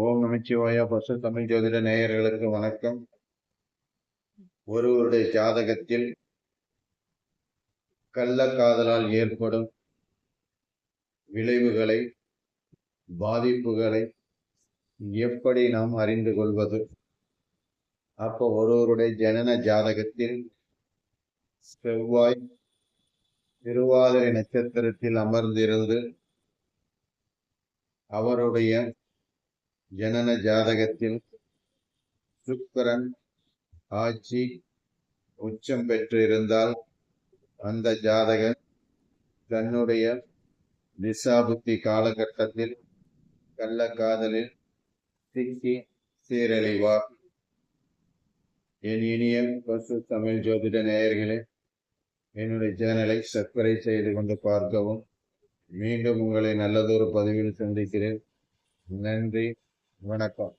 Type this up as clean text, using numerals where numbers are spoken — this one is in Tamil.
ஓம் நமச்சிவாய. பசு தமிழ் ஜோதிட நேயர்களுக்கு வணக்கம். ஒருவருடைய ஜாதகத்தில் கள்ளக்காதலால் ஏற்படும் விளைவுகளை, பாதிப்புகளை எப்படி நாம் அறிந்து கொள்வது? அப்போ ஒருவருடைய ஜனன ஜாதகத்தில் செவ்வாய் திருவாதிரை நட்சத்திரத்தில் அமர்ந்திருந்து அவருடைய ஜனன ஜாதகத்தில் சுக்கிரன் ஆட்சி உச்சம் பெற்று இருந்தால் அந்த ஜாதகர் தன்னுடைய திசாபுத்தி காலகட்டத்தில் கள்ளக்காதலில் சிக்கி சீரழிவார். என் இனிய பசு தமிழ் ஜோதிட நேயர்களே, என்னுடைய சேனலை சப்ஸ்கிரைப் செய்து கொண்டு பார்க்கவும். மீண்டும் உங்களை நல்லதொரு பதிவில் சந்திக்கிறேன். நன்றி, வணக்கம்.